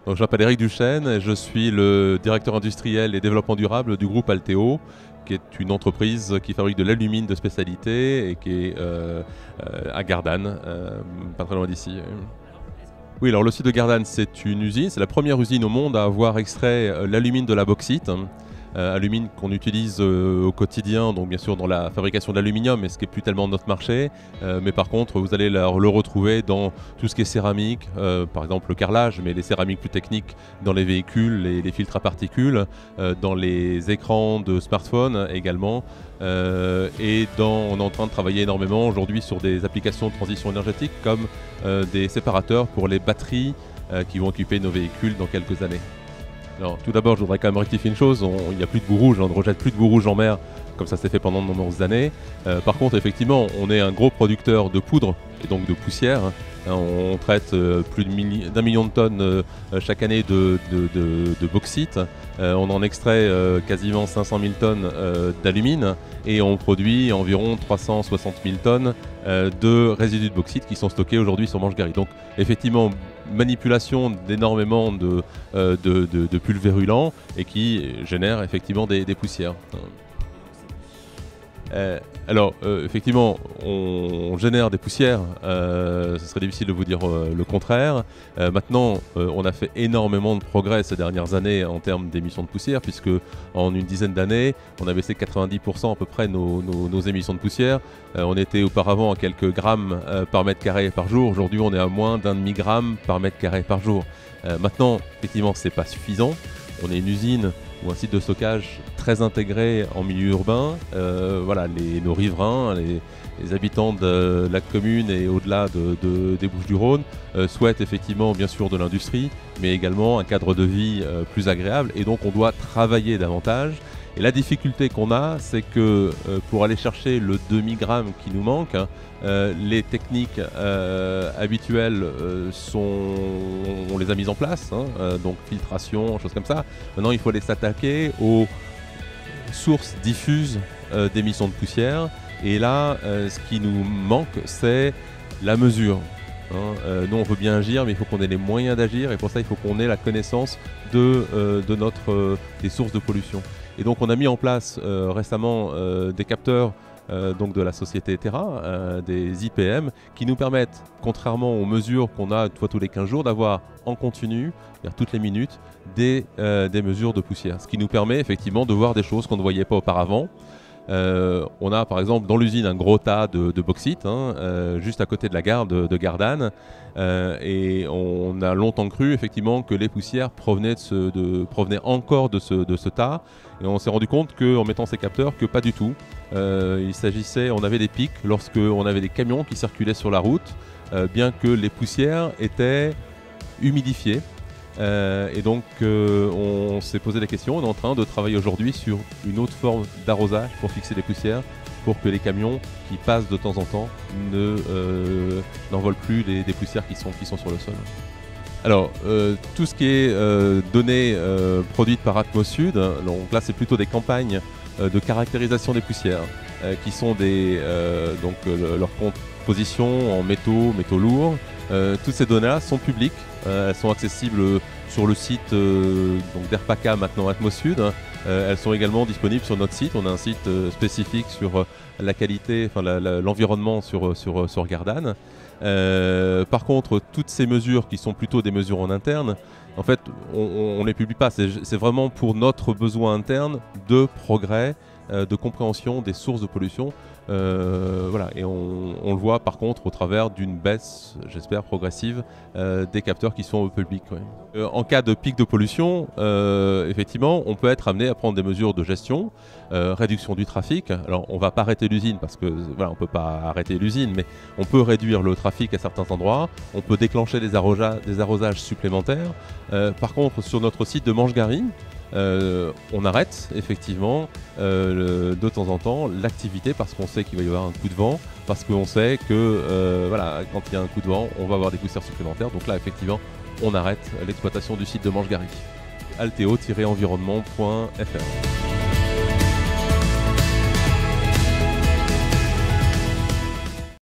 Donc, je m'appelle Éric Duchesne et je suis le directeur industriel et développement durable du groupe Alteo, qui est une entreprise qui fabrique de l'alumine de spécialité et qui est à Gardanne, pas très loin d'ici. Oui, alors le site de Gardanne, c'est une usine, c'est la première usine au monde à avoir extrait l'alumine de la bauxite. Alumine qu'on utilise au quotidien, donc bien sûr dans la fabrication de l'aluminium, mais ce qui n'est plus tellement notre marché. Mais par contre, vous allez le retrouver dans tout ce qui est céramique, par exemple le carrelage, mais les céramiques plus techniques dans les véhicules, les filtres à particules, dans les écrans de smartphones également. On est en train de travailler énormément aujourd'hui sur des applications de transition énergétique comme des séparateurs pour les batteries qui vont occuper nos véhicules dans quelques années. Alors, tout d'abord, je voudrais quand même rectifier une chose, il n'y a plus de boue rouge, on ne rejette plus de boue rouge en mer, comme ça s'est fait pendant de nombreuses années. Par contre, effectivement, on est un gros producteur de poudre et donc de poussière. On traite plus d'1 million de tonnes chaque année de bauxite. On en extrait quasiment 500 000 tonnes d'alumine et on produit environ 360 000 tonnes de résidus de bauxite qui sont stockés aujourd'hui sur Manche-Garry. Donc, effectivement, manipulation d'énormément de pulvérulents et qui génère effectivement des poussières. Effectivement, on génère des poussières, ce serait difficile de vous dire le contraire. Maintenant, on a fait énormément de progrès ces dernières années en termes d'émissions de poussière, puisque en une dizaine d'années, on a baissé 90% à peu près nos émissions de poussière. On était auparavant à quelques grammes par mètre carré par jour. Aujourd'hui, on est à moins d'1,5 gramme par mètre carré par jour. Maintenant, effectivement, c'est pas suffisant. On est une usine ou un site de stockage très intégré en milieu urbain. Nos riverains, les habitants de la commune et au-delà des Bouches-du-Rhône souhaitent effectivement bien sûr de l'industrie, mais également un cadre de vie plus agréable, et donc on doit travailler davantage. Et la difficulté qu'on a, c'est que pour aller chercher le demi-gramme qui nous manque, les techniques habituelles on les a mises en place, donc filtration, choses comme ça. Maintenant, il faut aller s'attaquer aux sources diffuses d'émissions de poussière. Et là, ce qui nous manque, c'est la mesure. Nous, on veut bien agir, mais il faut qu'on ait les moyens d'agir. Et pour ça, il faut qu'on ait la connaissance des sources de pollution. Et donc, on a mis en place récemment des capteurs donc de la société Terra, des IPM, qui nous permettent, contrairement aux mesures qu'on a une fois tous les 15 jours, d'avoir en continu, toutes les minutes, des mesures de poussière. Ce qui nous permet effectivement de voir des choses qu'on ne voyait pas auparavant. On a par exemple dans l'usine un gros tas de bauxite, juste à côté de la gare de Gardanne, et on a longtemps cru effectivement que les poussières provenaient encore de ce tas, et on s'est rendu compte qu'en mettant ces capteurs que pas du tout. On avait des pics lorsque on avait des camions qui circulaient sur la route, bien que les poussières étaient humidifiées. Et donc on s'est posé la question, on est en train de travailler aujourd'hui sur une autre forme d'arrosage pour fixer les poussières, pour que les camions qui passent de temps en temps n'envolent plus des poussières qui sont sur le sol. Alors, tout ce qui est données produites par Atmosud, donc là c'est plutôt des campagnes de caractérisation des poussières, qui sont leur composition en métaux lourds. Toutes ces données-là sont publiques, elles sont accessibles sur le site d'Airpaca, maintenant Atmosud. Elles sont également disponibles sur notre site. On a un site spécifique sur la qualité, l'environnement sur Gardanne. Par contre, toutes ces mesures qui sont plutôt des mesures en interne, en fait, on ne les publie pas. C'est vraiment pour notre besoin interne de progrès, de compréhension des sources de pollution. Et on le voit par contre au travers d'une baisse, j'espère progressive, des capteurs qui sont au public. En cas de pic de pollution, effectivement, on peut être amené à prendre des mesures de gestion, réduction du trafic. Alors on ne va pas arrêter l'usine parce que on ne peut pas arrêter l'usine, mais on peut réduire le trafic à certains endroits, on peut déclencher des arrosages supplémentaires. Par contre, sur notre site de Manche-Garry, on arrête effectivement de temps en temps l'activité parce qu'on sait qu'il va y avoir un coup de vent, parce qu'on sait que quand il y a un coup de vent, on va avoir des poussières supplémentaires. Donc là, effectivement, on arrête l'exploitation du site de Manche-Garry. alteo-environnement.fr